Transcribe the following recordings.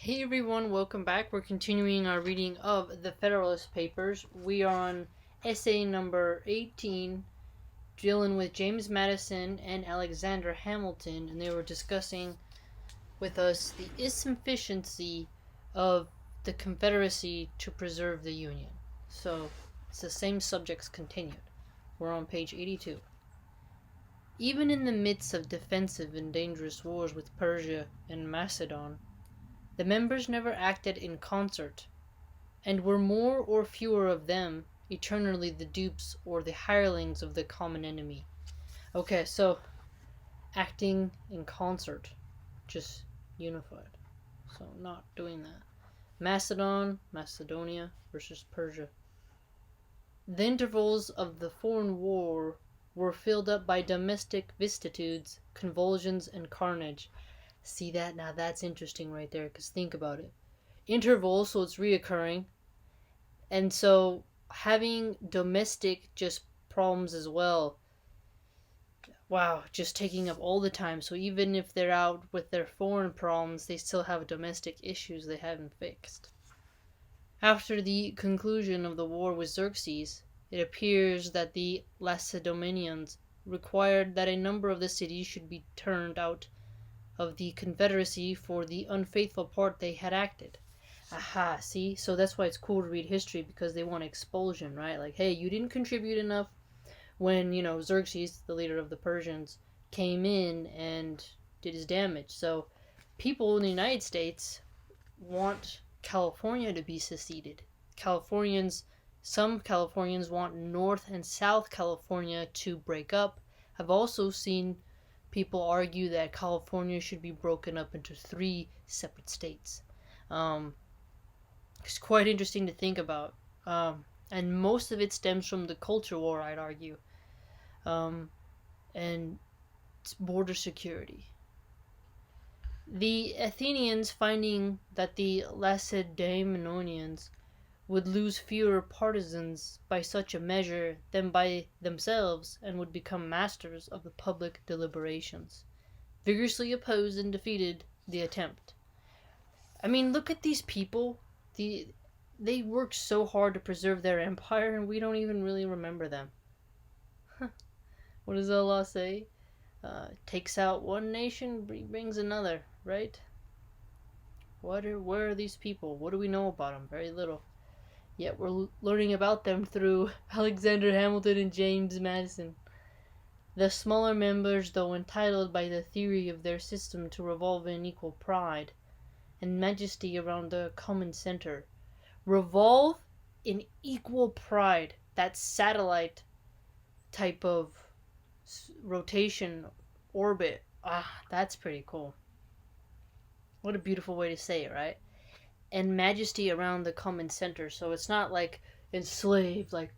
Hey everyone, welcome back. We're continuing our reading of the Federalist Papers. We are on essay number 18, dealing with James Madison and Alexander Hamilton, and they were discussing with us the insufficiency of the Confederacy to preserve the Union. So, it's the same subjects continued. We're on page 82. Even in the midst of defensive and dangerous wars with Persia and Macedon, the members never acted in concert, and were more or fewer of them eternally the dupes or the hirelings of the common enemy. Okay, so acting in concert, just unified. So not doing that. Macedonia versus Persia. The intervals of the foreign war were filled up by domestic vicissitudes, convulsions, and carnage. See that? Now that's interesting right there, because think about it. Intervals, so it's reoccurring. And so having domestic just problems as well. Wow, just taking up all the time. So even if they're out with their foreign problems, they still have domestic issues they haven't fixed. After the conclusion of the war with Xerxes, it appears that the Lacedaemonians required that a number of the cities should be turned out of the Confederacy for the unfaithful part they had acted. Aha, see? So that's why it's cool to read history, because they want expulsion, right? Like, hey, you didn't contribute enough when, Xerxes, the leader of the Persians, came in and did his damage. So people in the United States want California to be seceded. Some Californians want North and South California to break up. I've also seen people argue that California should be broken up into 3 separate states. It's quite interesting to think about. And most of it stems from the culture war, I'd argue. And it's border security. The Athenians, finding that the Lacedaemonians would lose fewer partisans by such a measure than by themselves, and would become masters of the public deliberations, vigorously opposed and defeated the attempt. I mean, look at these people. They worked so hard to preserve their empire, and we don't even really remember them. What does Allah say? Takes out one nation, brings another, right? Where are these people? What do we know about them? Very little. Yet we're learning about them through Alexander Hamilton and James Madison. The smaller members, though entitled by the theory of their system to revolve in equal pride and majesty around the common center, revolve in equal pride, that satellite type of rotation, orbit. That's pretty cool. What a beautiful way to say it, right? And majesty around the common center. So it's not like enslaved, like,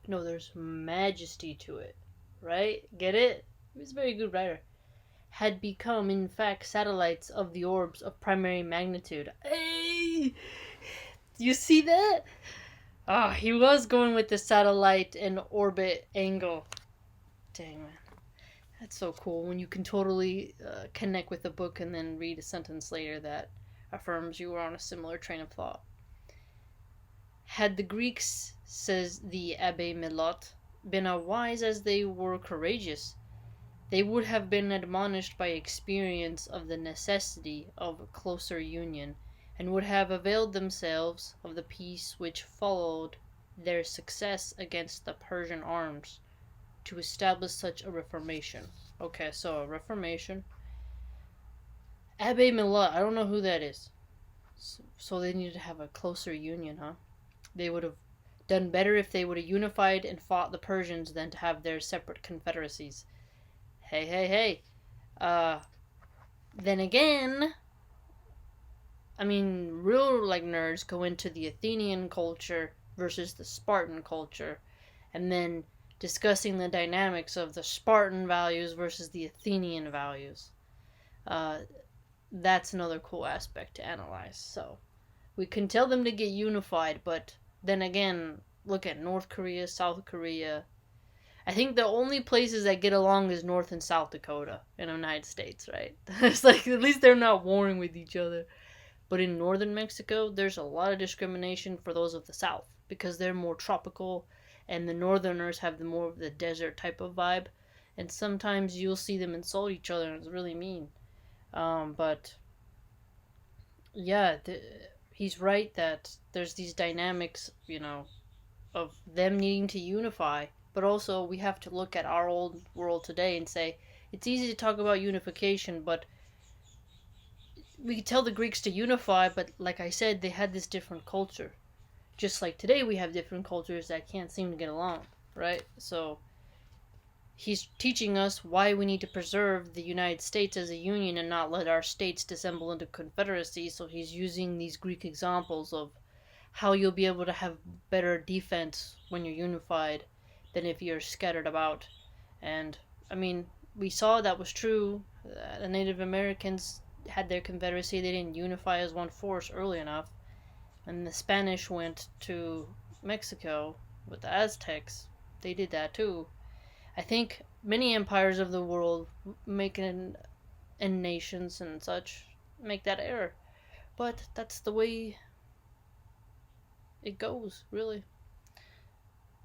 no, there's majesty to it, right? Get it? He was a very good writer. Had become, in fact, satellites of the orbs of primary magnitude. Hey! You see that? He was going with the satellite and orbit angle. Dang, man. That's so cool when you can totally connect with a book and then read a sentence later that affirms you were on a similar train of thought. Had the Greeks, says the Abbé Melot, been as wise as they were courageous, they would have been admonished by experience of the necessity of a closer union, and would have availed themselves of the peace which followed their success against the Persian arms to establish such a reformation. Okay, so a reformation. Abbé Millet, I don't know who that is. So they needed to have a closer union, huh? They would have done better if they would have unified and fought the Persians than to have their separate confederacies. Hey. Then again, I mean, real nerds go into the Athenian culture versus the Spartan culture, and then discussing the dynamics of the Spartan values versus the Athenian values. That's another cool aspect to analyze. So we can tell them to get unified, but then again, look at North Korea, South Korea. I think the only places that get along is North and South Dakota in the United States, right? It's like, at least they're not warring with each other. But in northern Mexico, there's a lot of discrimination for those of the south because they're more tropical, and the northerners have the more of the desert type of vibe. And sometimes you'll see them insult each other, and it's really mean. But yeah, he's right that there's these dynamics, of them needing to unify. But also, we have to look at our old world today and say it's easy to talk about unification, but we could tell the Greeks to unify, but like I said, they had this different culture. Just like today, we have different cultures that can't seem to get along, right? So he's teaching us why we need to preserve the United States as a union and not let our states dissemble into confederacy. So he's using these Greek examples of how you'll be able to have better defense when you're unified than if you're scattered about. And I mean, we saw that was true. The Native Americans had their confederacy, they didn't unify as one force early enough. And the Spanish went to Mexico with the Aztecs, they did that too. I think many empires of the world and nations and such make that error. But that's the way it goes, really.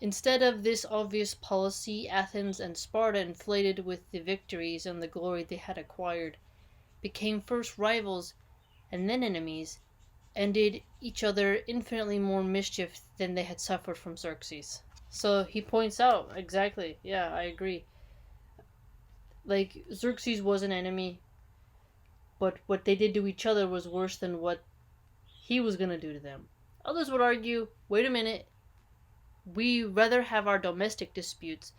Instead of this obvious policy, Athens and Sparta, inflated with the victories and the glory they had acquired, became first rivals and then enemies, and did each other infinitely more mischief than they had suffered from Xerxes. So he points out, exactly, yeah, I agree. Like, Xerxes was an enemy, but what they did to each other was worse than what he was going to do to them. Others would argue, wait a minute, we rather have our domestic disputes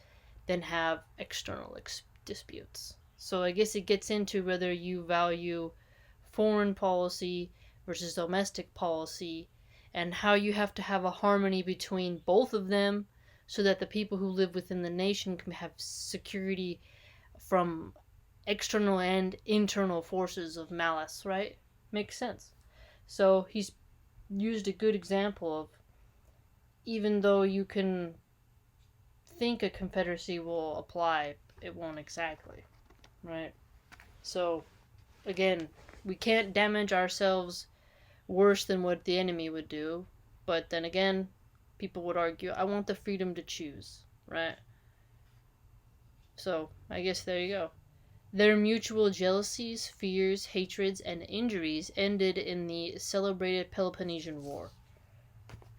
than have external disputes. So I guess it gets into whether you value foreign policy versus domestic policy, and how you have to have a harmony between both of them so that the people who live within the nation can have security from external and internal forces of malice, right? Makes sense. So he's used a good example of, even though you can think a confederacy will apply, it won't exactly, right? So, again, we can't damage ourselves worse than what the enemy would do, but then again, people would argue, I want the freedom to choose, right? So, I guess there you go. Their mutual jealousies, fears, hatreds, and injuries ended in the celebrated Peloponnesian War.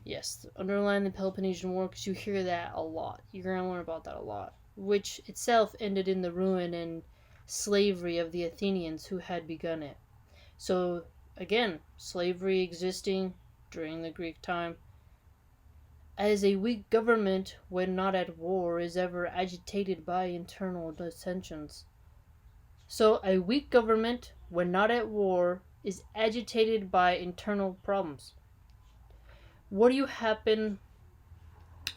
Yes, underline the Peloponnesian War because you hear that a lot. You're going to learn about that a lot. Which itself ended in the ruin and slavery of the Athenians who had begun it. So, again, slavery existing during the Greek time. As a weak government, when not at war, is ever agitated by internal dissensions. So, a weak government, when not at war, is agitated by internal problems. What do you happen?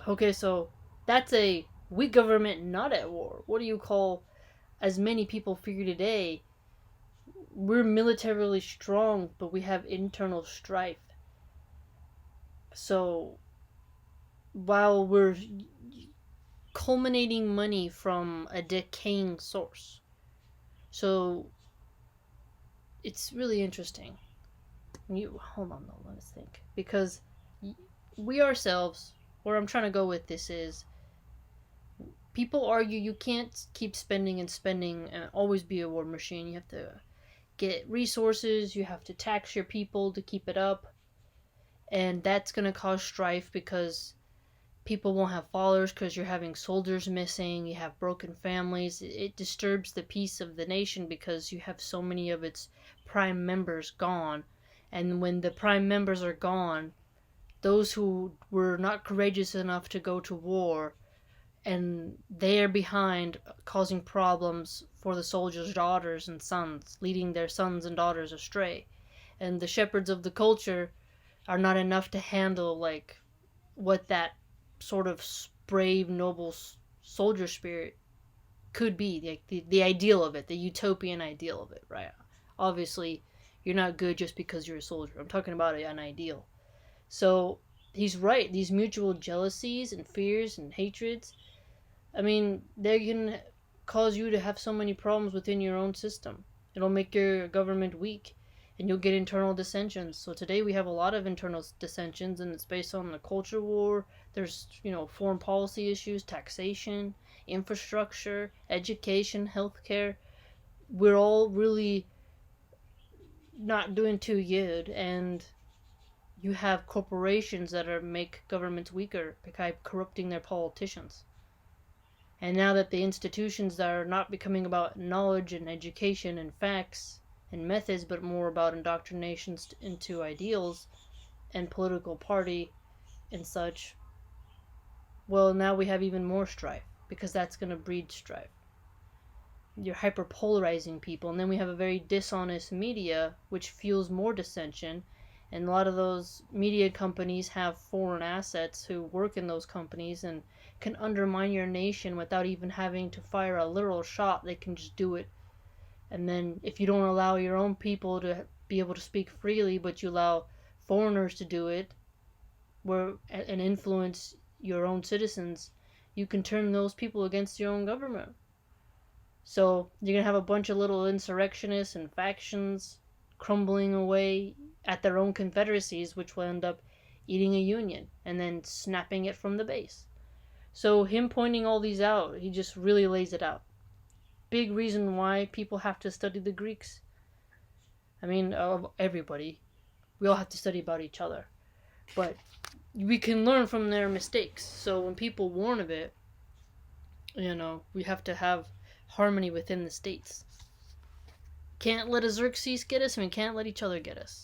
Okay, so that's a weak government not at war. What do you call, as many people figure today, we're militarily strong, but we have internal strife. So, while we're culminating money from a decaying source. So, it's really interesting. Hold on though, let us think. Because we ourselves, where I'm trying to go with this is, people argue you can't keep spending and always be a war machine. You have to get resources, you have to tax your people to keep it up, and that's going to cause strife because people won't have followers because you're having soldiers missing, you have broken families. It disturbs the peace of the nation because you have so many of its prime members gone, and when the prime members are gone, those who were not courageous enough to go to war, and they are behind, causing problems for the soldiers' daughters and sons, leading their sons and daughters astray. And the shepherds of the culture are not enough to handle, like, what that sort of brave, noble soldier spirit could be, like the ideal of it, the utopian ideal of it, right? Obviously, you're not good just because you're a soldier. I'm talking about an ideal. So, he's right. These mutual jealousies and fears and hatreds, I mean, they can cause you to have so many problems within your own system. It'll make your government weak. and you'll get internal dissensions. So today we have a lot of internal dissensions, and it's based on the culture war. There's, foreign policy issues, taxation, infrastructure, education, healthcare. We're all really not doing too good, and you have corporations that make governments weaker by corrupting their politicians. And now that the institutions that are not becoming about knowledge and education and facts and methods, but more about indoctrinations into ideals and political party and such, well, now we have even more strife, because that's going to breed strife. You're hyperpolarizing people, and then we have a very dishonest media, which fuels more dissension. And a lot of those media companies have foreign assets who work in those companies and can undermine your nation without even having to fire a literal shot. They can just do it. And then if you don't allow your own people to be able to speak freely, but you allow foreigners to do it and influence your own citizens, you can turn those people against your own government. So you're going to have a bunch of little insurrectionists and factions crumbling away at their own confederacies, which will end up eating a union and then snapping it from the base. So him pointing all these out, he just really lays it out. Big reason why people have to study the Greeks. I mean, everybody. We all have to study about each other. But we can learn from their mistakes. So when people warn of it, we have to have harmony within the states. Can't let a Xerxes get us, and we can't let each other get us.